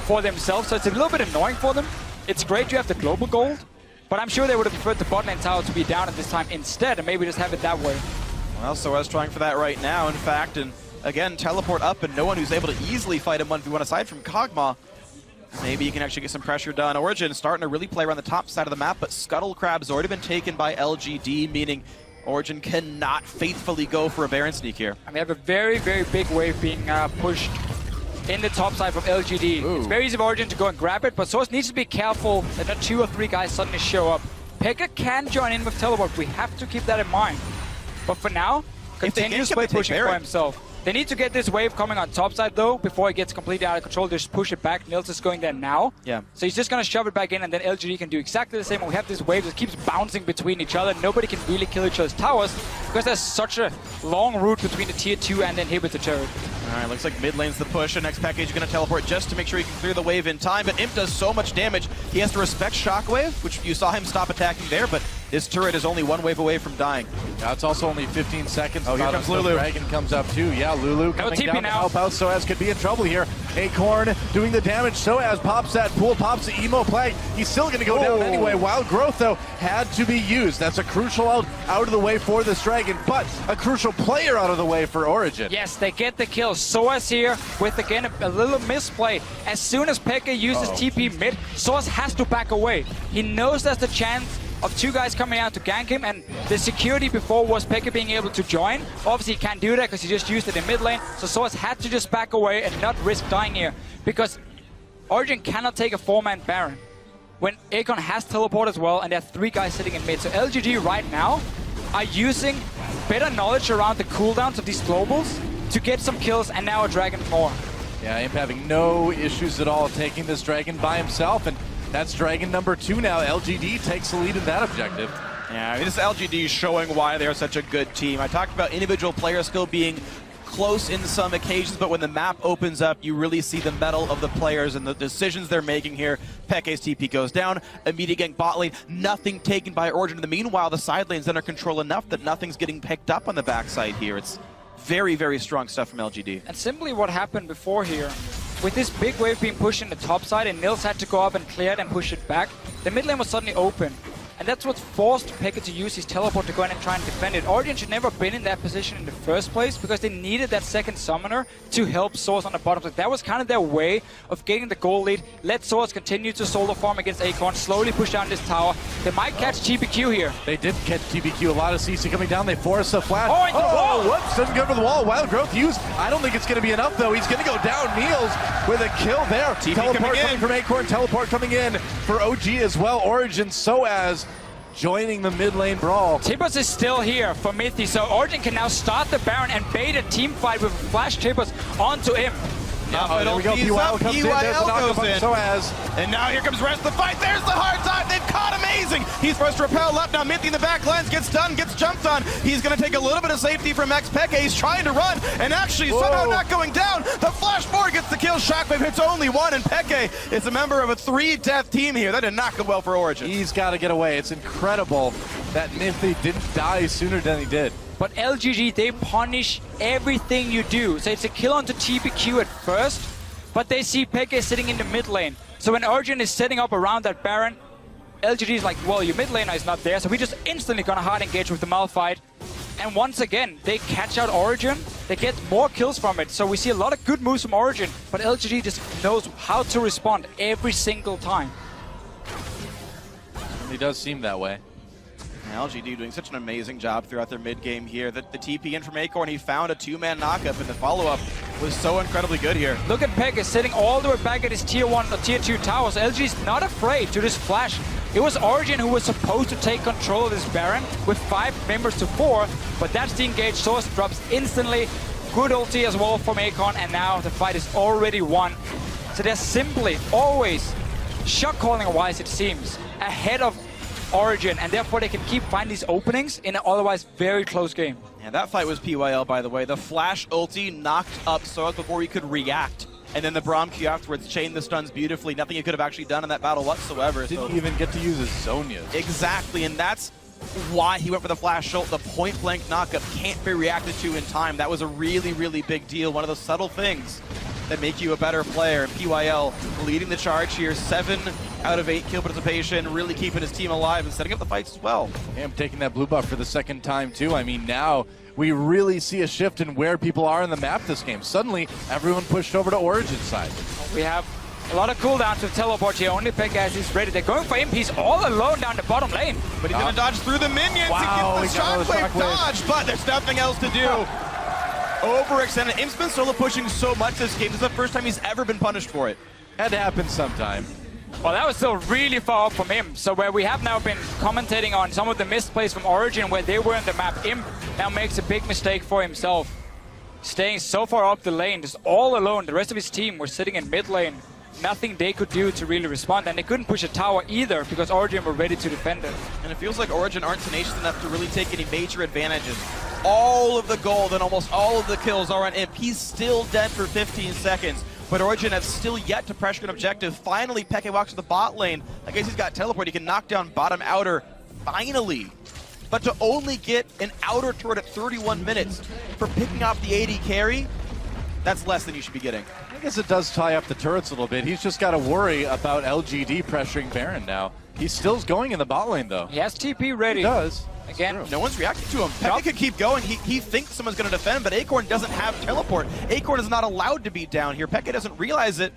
for themselves, so it's a little bit annoying for them. It's great you have the global gold, but I'm sure they would have preferred the bot lane tower to be down at this time instead, and maybe just have it that way. Well, Soaz trying for that right now, in fact, and again, teleport up, and no one who's able to easily fight him 1v1 aside from Kog'Maw. Maybe you can actually get some pressure done. Origen starting to really play around the top side of the map, but Scuttle Crab's already been taken by LGD, meaning Origen cannot faithfully go for a Baron sneak here. I mean, we have a very, very big wave being pushed in the top side from LGD. Ooh. It's very easy for Origen to go and grab it, but Source needs to be careful that not 2 or 3 guys suddenly show up. Pekka can join in with teleport. We have to keep that in mind. But for now, continuously pushing for himself. They need to get this wave coming on top side though before it gets completely out of control. Just push it back. Nils is going there now. Yeah. So he's just going to shove it back in, and then LGD can do exactly the same. And we have this wave that keeps bouncing between each other. Nobody can really kill each other's towers because there's such a long route between the tier 2 and the inhibitor turret. Alright, looks like mid lane's the push, and next package is going to teleport just to make sure he can clear the wave in time, but Imp does so much damage, he has to respect Shockwave, which you saw him stop attacking there, but this turret is only one wave away from dying. Now it's also only 15 seconds. Oh, here comes Lulu. Dragon comes up too. Yeah, Lulu coming down to help out. Soaz could be in trouble here. Acorn doing the damage. Soaz pops that pool, pops the emo play. He's still going to go down anyway. Wild Growth, though, had to be used. That's a crucial out of the way for this Dragon, but a crucial player out of the way for Origen. Yes, they get the kill. Soaz here with, again, a little misplay. As soon as Pekka uses TP mid, Soaz has to back away. He knows there's the chance of 2 guys coming out to gank him, and the security before was Pekka being able to join. Obviously, he can't do that because he just used it in mid lane, so Soaz had to just back away and not risk dying here, because Origen cannot take a 4-man Baron when Acorn has teleport as well, and there are 3 guys sitting in mid. So LGD right now are using better knowledge around the cooldowns of these globals to get some kills, and now a Dragon more. Yeah, Imp having no issues at all taking this Dragon by himself, and that's Dragon number 2 now. LGD takes the lead in that objective. Yeah, I mean, this LGD is showing why they're such a good team. I talked about individual player skill being close in some occasions, but when the map opens up, you really see the mettle of the players and the decisions they're making here. Pekka's TP goes down, immediate gank bot lane, nothing taken by Origen. In the meanwhile, the side lane's under control enough that nothing's getting picked up on the backside here. It's very, very strong stuff from LGD. And simply what happened before here, with this big wave being pushed in the top side and Nils had to go up and clear it and push it back, the mid lane was suddenly open. And that's what forced Pekka to use his teleport to go in and try and defend it. Origen should never have been in that position in the first place because they needed that second summoner to help Source on the bottom side. That was kind of their way of getting the goal lead. Let Source continue to solo farm against Acorn, slowly push down this tower. They might catch TBQ here. They did catch TBQ. A lot of CC coming down. They force a flash. Oh, into the wall! Whoops, doesn't go for the wall. Wild Growth used. I don't think it's going to be enough, though. He's going to go down. Niels with a kill there. TP teleport coming from Acorn. Teleport coming in for OG as well. Origen, Soaz joining the mid lane brawl. Tibbers is still here for Mythi, so Origen can now start the Baron and bait a team fight with Flash Tibbers onto him. Now there we go. PYL comes in. There's the knock on Soaz. And now here comes rest of the fight. There's the hard time. They've caught amazing. He's supposed to repel up. Now Mythi in the back lens gets stunned, gets jumped on. He's going to take a little bit of safety from Pekka. He's trying to run and actually somehow not going down. The Flash 4 gets the kill. Shockwave hits only 1, and Pekka is a member of a 3-death team here. That did not go well for Origen. He's got to get away. It's incredible that Mythi didn't die sooner than he did. But LGD, they punish everything you do. So it's a kill onto TPQ at first, but they see Pekka sitting in the mid lane. So when Origen is setting up around that Baron, LGD is like, well, your mid laner is not there, so we're just instantly gonna hard engage with the Malphite. And once again, they catch out Origen, they get more kills from it. So we see a lot of good moves from Origen, but LGD just knows how to respond every single time. He does seem that way. LGD doing such an amazing job throughout their mid game here. The TP in from Acorn, he found a 2-man knockup, and the follow-up was so incredibly good here. Look at Pekka sitting all the way back at his tier 1 or tier 2 towers. LG's not afraid to just flash. It was Origen who was supposed to take control of this Baron with 5 members to 4, but that's the engaged. Source drops instantly. Good ulti as well from Acorn, and now the fight is already won. So they're simply always, shot calling wise it seems, ahead of Origen, and therefore they can keep finding these openings in an otherwise very close game. Yeah, that fight was PYL, by the way. The Flash ulti knocked up Soaz before he could react. And then the Braum Q afterwards chained the stuns beautifully. Nothing he could have actually done in that battle whatsoever. Didn't even get to use his Zonias. Exactly, and that's why he went for the Flash ult. The point-blank knockup can't be reacted to in time. That was a really, really big deal. One of those subtle things that make you a better player. And PYL leading the charge here. 7 out of 8 kill participation, really keeping his team alive and setting up the fights as well. And taking that blue buff for the second time too. I mean, now we really see a shift in where people are in the map this game. Suddenly, everyone pushed over to Origen side. We have a lot of cooldowns with teleport here. Only Pekka as he's ready. They're going for him. He's all alone down the bottom lane. But he's going to dodge through the minions to get the shockwave dodge, but there's nothing else to do. Overextended. Imp's been solo pushing so much this game. This is the first time he's ever been punished for it. Had to happen sometime. Well, that was still really far up from him. So where we have now been commentating on some of the misplays from Origen where they were in the map, Imp now makes a big mistake for himself. Staying so far up the lane, just all alone. The rest of his team were sitting in mid lane. Nothing they could do to really respond, and they couldn't push a tower either because Origen were ready to defend it. And it feels like Origen aren't tenacious enough to really take any major advantages. All of the gold and almost all of the kills are on Imp. He's still dead for 15 seconds. But Origen has still yet to pressure an objective. Finally, Peke walks to the bot lane. I guess he's got teleport. He can knock down bottom outer. Finally. But to only get an outer turret at 31 minutes for picking off the AD carry, that's less than you should be getting. I guess it does tie up the turrets a little bit. He's just got to worry about LGD pressuring Baron now. He's still going in the bot lane, though. He has TP ready. He does. Again, no one's reacting to him. Peke could keep going. He thinks someone's going to defend, but Acorn doesn't have teleport. Acorn is not allowed to be down here. Peke doesn't realize it.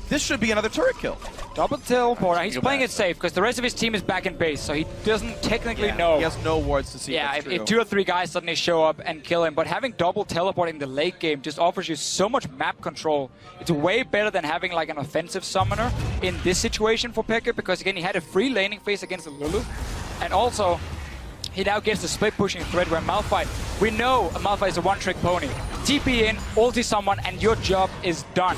This should be another turret kill. Double teleport. He's playing it safe because the rest of his team is back in base, so he doesn't technically know. He has no wards to see. Yeah, if 2 or 3 guys suddenly show up and kill him, but having double teleport in the late game just offers you so much map control. It's way better than having like an offensive summoner in this situation for Peke, because again, he had a free laning phase against the Lulu, and also he now gets the split pushing threat where Malphite, we know Malphite is a one-trick pony. TP in, ulti someone, and your job is done.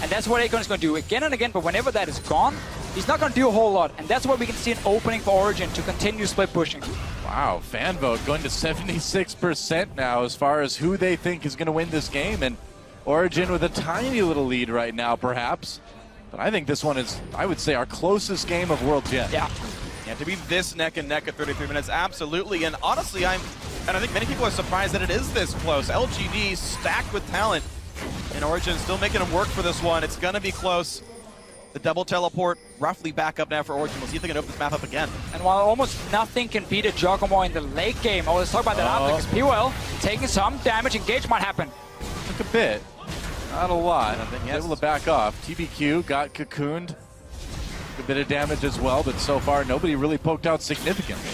And that's what Acorn is going to do again and again, but whenever that is gone, he's not going to do a whole lot. And that's why we can see an opening for Origen to continue split pushing. Wow, fan vote going to 76% now as far as who they think is going to win this game. And Origen with a tiny little lead right now, perhaps. But I think this one is, I would say, our closest game of World Gen. Yeah. Yeah, to be this neck and neck at 33 minutes, absolutely. And honestly, I think many people are surprised that it is this close. LGD stacked with talent, and Origen still making them work for this one. It's going to be close. The double teleport roughly back up now for Origen. We'll see if they can open this map up again. And while almost nothing can beat a Giacomo in the late game, let's talk about that after, because POL taking some damage. Engage might happen. Took a bit, not a lot. Able to back off. TBQ got cocooned. A bit of damage as well, but so far nobody really poked out significantly.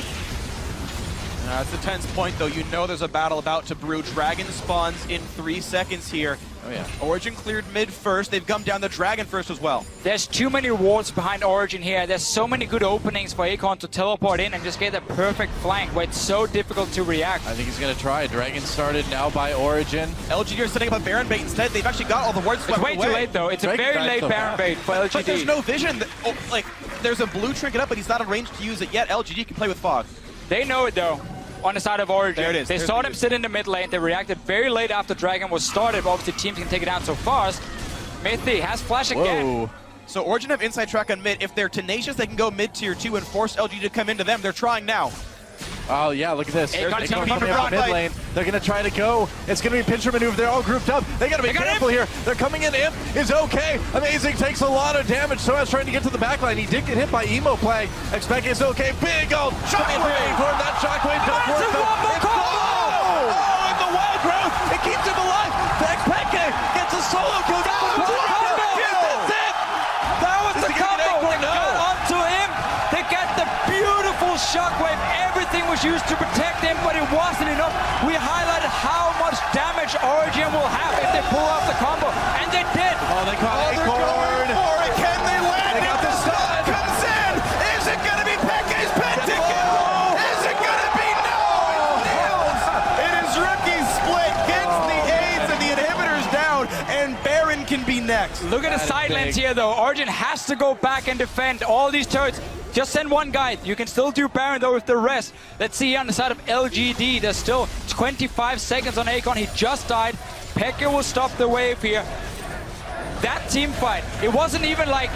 It's a tense point, though. You know there's a battle about to brew. Dragon spawns in 3 seconds here. Oh, yeah. Origen cleared mid first. They've gummed down the Dragon first as well. There's too many wards behind Origen here. There's so many good openings for Acorn to teleport in and just get that perfect flank where it's so difficult to react. I think he's going to try. Dragon started now by Origen. LGD are setting up a Baron bait instead. They've actually got all the wards swept away. It's way too late, though. It's Dragon a very late Baron bait for LGD. But there's no vision. There's a blue trinket up, but he's not arranged to use it yet. LGD can play with fog. They know it, though. On the side of Origen. There it is. They saw them sit in the mid lane. They reacted very late after Dragon was started. But obviously, teams can take it down so fast. Mythy has flash again. So Origen have inside track on mid. If they're tenacious, they can go mid tier 2 and force LGD to come into them. They're trying now. Oh, yeah, look at this. They're They're coming up mid lane. They're going to try to go. It's going to be a pincher maneuver. They're all grouped up. They got to be careful here. They're coming in. Imp is okay. Amazing takes a lot of damage. So as trying to get to the back line. He did get hit by Emo Plague. Expect is okay. Big old shockwave for him. That shockwave does work. Oh, and the wild growth. It keeps him alive. Peke gets a solo kill. That's it. That was the combo. They got onto him. They got the beautiful shockwave. Everything was used to protect him, but it wasn't enough. We highlighted how much damage Origen will have if they pull off the combo, and they did. Oh, they caught Acorn. Can they land? They got the stun. Comes in. Is it going to be Peke's pentakill? Is it going to be no? It is rookie split. Gets the aids and the inhibitors down, and Baron can be next. Look at the side lanes here, though. Origen has to go back and defend all these turrets. Just send one guy. You can still do Baron, though, with the rest. Let's see on the side of LGD. There's still 25 seconds on Acorn. He just died. Peke will stop the wave here. That team fight, it wasn't even like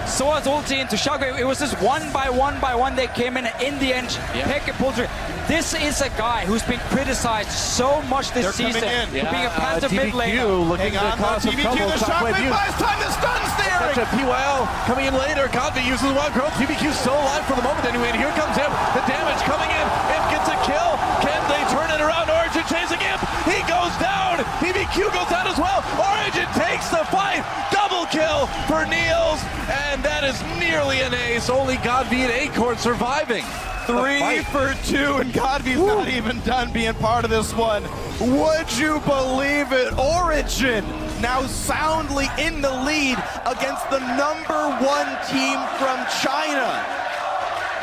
Soa's ulti into Shockwave. It was just one by one they came in the end. Yeah. Peke pulled through. This is a guy who's been criticized so much this season for being a passive mid laner. Looking to cause some trouble. The Shockwave buys time to stun steering. Such a PYL coming in later. Convi uses wild growth. TBQ still alive for the moment anyway. And here comes Imp. The damage coming in. Imp gets a kill. Can they turn it around? Origen chasing Imp. He goes down. TBQ goes down as well. Origen takes the fight. Double kill for Niels. And that is nearly an ace. Only Godby and Acorn surviving. 3 for 2, and Godby's not even done being part of this one. Would you believe it? Origen now soundly in the lead against the #1 team from China.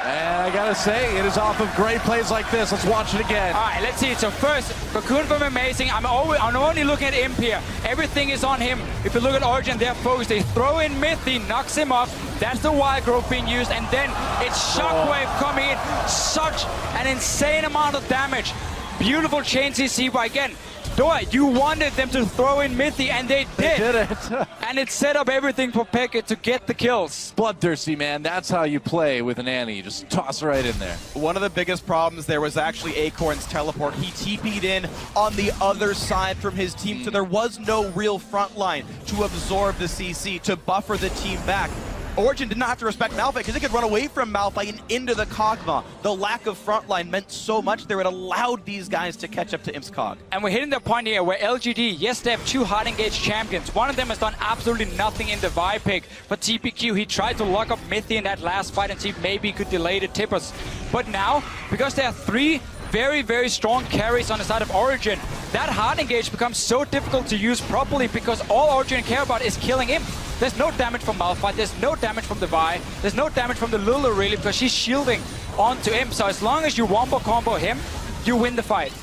And I gotta say, it is off of great plays like this. Let's watch it again. All right, let's see. So first, Cocoon from Amazing. I'm only looking at Imp here. Everything is on him. If you look at Origen, they're focused. They throw in Mythy, knocks him off. That's the wild growth being used. And then it's Shockwave coming in. Such an insane amount of damage. Beautiful chain CC, but again, Dora, you wanted them to throw in Mythy, and they did. They did it. And it set up everything for Pekka to get the kills. Bloodthirsty, man. That's how you play with an Annie. Just toss right in there. One of the biggest problems there was actually Acorn's teleport. He TP'd in on the other side from his team, so there was no real front line to absorb the CC, to buffer the team back. Origen did not have to respect Malphite because they could run away from Malphite and into the Kog'Maw. The lack of frontline meant so much there, it allowed these guys to catch up to Imp's Cog. And we're hitting the point here where LGD, yes, they have 2 hard engaged champions. One of them has done absolutely nothing in the Vi pick. But TPQ, he tried to lock up Mythy in that last fight and see if maybe he could delay the tippers. But now, because there are 3 very, very strong carries on the side of Origen, that hard engage becomes so difficult to use properly because all Origen care about is killing him. There's no damage from Malphite, there's no damage from the Vi, there's no damage from the Lulu really because she's shielding onto him. So as long as you wombo combo him, you win the fight.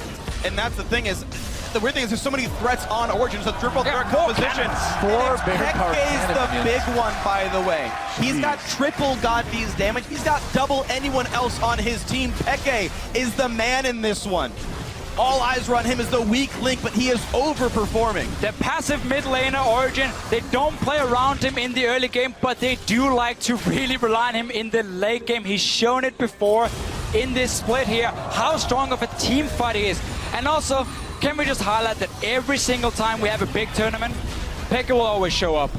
And that's the thing is, the weird thing is there's so many threats on Origen. It's a triple threat composition. 4 very powerful Pekke's the big one, by the way. He's got triple God V's damage. He's got double anyone else on his team. Pekke is the man in this one. All eyes are on him as the weak link, but he is overperforming. The passive mid laner Origen, they don't play around him in the early game, but they do like to really rely on him in the late game. He's shown it before in this split here, how strong of a team fight he is. And also, can we just highlight that every single time we have a big tournament, Pekka will always show up.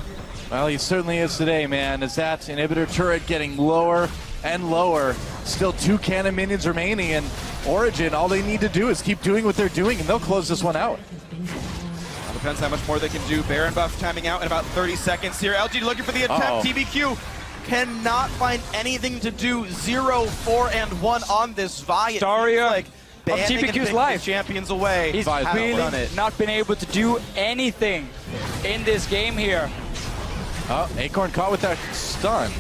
Well, he certainly is today, man. Is that inhibitor turret getting lower and lower? Still 2 cannon minions remaining, and Origen, all they need to do is keep doing what they're doing, and they'll close this one out. Depends how much more they can do. Baron buff timing out in about 30 seconds here. LGD looking for the attempt. TBQ cannot find anything to do. 0, 4, and 1 on this Vi. Daria like of TPQ's life. Champions away. He's really not been able to do anything in this game here. Oh, Acorn caught with that stun.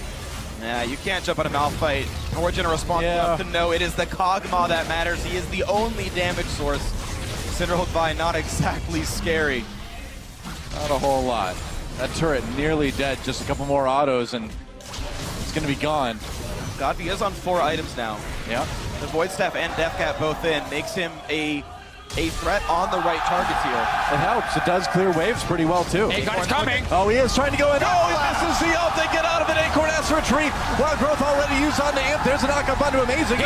Yeah, you can't jump on a Malphite. Origen responsible enough to know it is the Kog'Maw that matters. He is the only damage source. Cinderhook Vi, not exactly scary. Not a whole lot. That turret nearly dead. Just a couple more autos and it's going to be gone. Godby is on 4 items now. Yeah. The Void Staff and Deathcat both in. Makes him a threat on the right targets here. It helps. It does clear waves pretty well, too. Acorn's coming. Oh, he is trying to go in. Oh, this is the ult. They get out of it. Acorn has to retreat. Wild growth already used on the Imp. There's a knockup onto Amazing.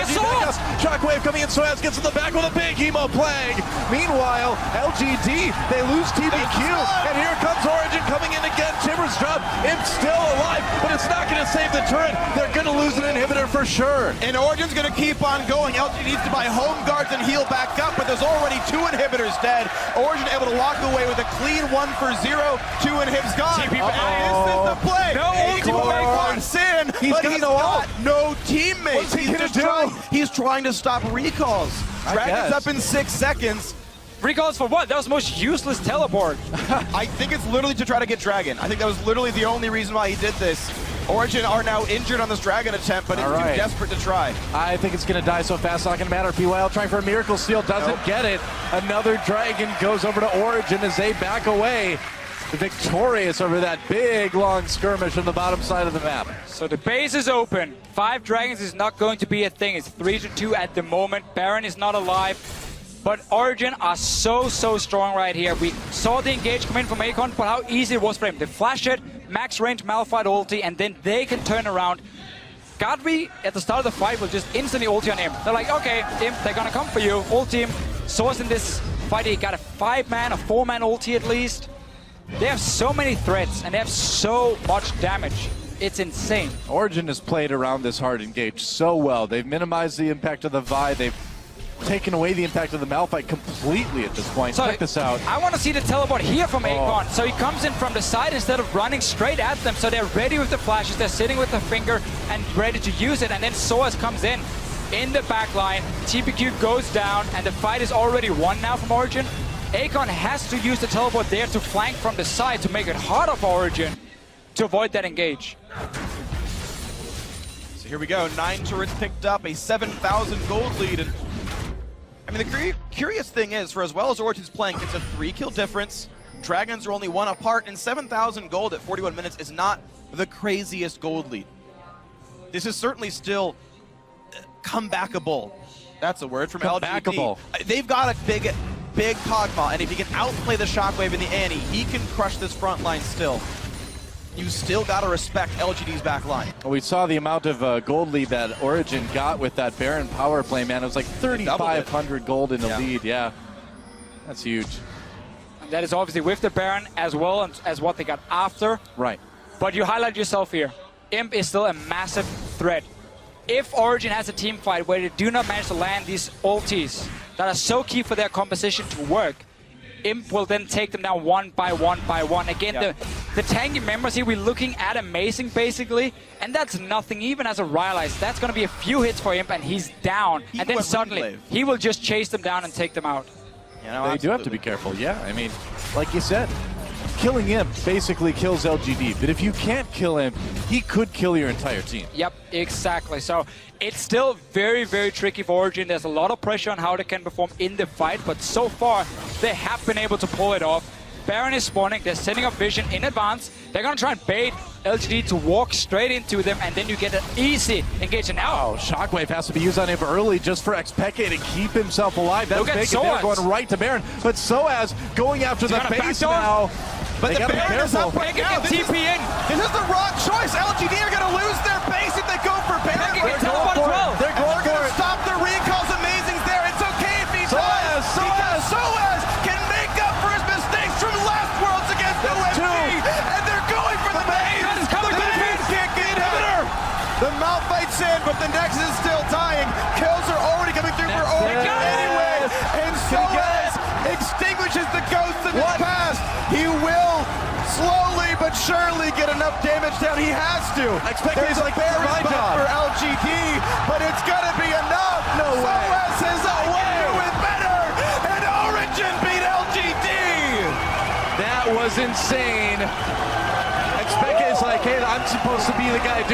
Shockwave coming in. Soaz gets in the back with a big Hemo Plague. Meanwhile, LGD, they lose TBQ. And here comes Origen coming in again. Timbers drop. Imp's still alive, but it's not going to save the turret. They're going to lose an inhibitor for sure. And Origen's going to keep on going. LGD needs to buy home guards and heal back up, but there's already 2 inhibitors dead. Origen able to walk away with a clean 1 for 0. 2 inhibs gone. And this is the play. No Acorn sin, but he's got no teammates. What's he gonna do? He's trying to stop recalls. Dragon's up in 6 seconds. Recalls for what? That was the most useless teleport. I think it's literally to try to get Dragon. I think that was literally the only reason why he did this. Origen are now injured on this Dragon attempt, but it's too desperate to try. I think it's going to die so fast, not going to matter. PYL trying for a Miracle Steal, doesn't get it. Another Dragon goes over to Origen as they back away. Victorious over that big, long skirmish on the bottom side of the map. So the base is open. 5 Dragons is not going to be a thing. It's 3-2 at the moment. Baron is not alive. But Origen are so strong right here. We saw the engage come in from Acorn, but how easy it was for him. They flash it, max range Malphite ulti, and then they can turn around. Godby, at the start of the fight, will just instantly ulti on him. They're like, okay, Imp, they're gonna come for you. Ulti him. Source in this fight, he got a 5-man, a 4-man ulti at least. They have so many threats, and they have so much damage. It's insane. Origen has played around this hard engage so well. They've minimized the impact of the Vi. They've taken away the impact of the Malphite completely at this point. So check this out. I want to see the teleport here from Acorn. So he comes in from the side instead of running straight at them. So they're ready with the flashes. They're sitting with the finger and ready to use it. And then Soaz comes in the back line. TPQ goes down, and the fight is already won now from Origen. Akon has to use the teleport there to flank from the side to make it harder for Origen to avoid that engage. So here we go, 9 turrets picked up, a 7,000 gold lead. And I mean, the curious thing is, for as well as Origen's playing, it's a 3-kill difference. Dragons are only 1 apart, and 7,000 gold at 41 minutes is not the craziest gold lead. This is certainly still comebackable. That's a word from LGD. They've got a big Kog'Maw, and if he can outplay the Shockwave in the Annie, he can crush this front line still. You still got to respect LGD's back line. We saw the amount of gold lead that Origen got with that Baron power play, man. It was like 3,500 gold in the lead, yeah. That's huge. That is obviously with the Baron as well as what they got after. Right. But you highlight yourself here. Imp is still a massive threat. If Origen has a team fight where they do not manage to land these ultis that are so key for their composition to work, Imp will then take them down one by one by one. Again, the tanky members here, we're looking at amazing basically, and that's nothing. Even as a Rylai's, that's going to be a few hits for Imp and he's down. And then suddenly, he will just chase them down and take them out. You know, they do have to be careful, yeah. I mean, like you said, killing Imp basically kills LGD, but if you can't kill him, he could kill your entire team. Yep, exactly. So it's still very, very tricky for Origen. There's a lot of pressure on how they can perform in the fight, but so far they have been able to pull it off. Baron is spawning, they're setting up vision in advance. They're gonna try and bait LGD to walk straight into them, and then you get an easy engage. And now, Shockwave has to be used on him early just for Xpeke to keep himself alive. That's big. They're going right to Baron, but Soaz going after the base now. But the Baron is up right now. This is the wrong choice. LGD are going to lose their base if they go for Baron. They're going to stop the recalls. Amazing's there. It's okay if he does. Because Soaz can make up for his mistakes from last Worlds against OMG. And they're going for the base. That is coming the base can't get inhibitor. The mount fights in, but the Nexus is still dying. Kills are already coming through for Origen anyway. And Soaz extinguishes the ghosts of his past. He will slowly but surely get enough damage down. He has to. There's a bear spot for LGD, but it's gonna be enough. No way. Soaz says, I can do it better, and Origen beat LGD. That was insane. Xpeke is like, hey, I'm supposed to be the guy doing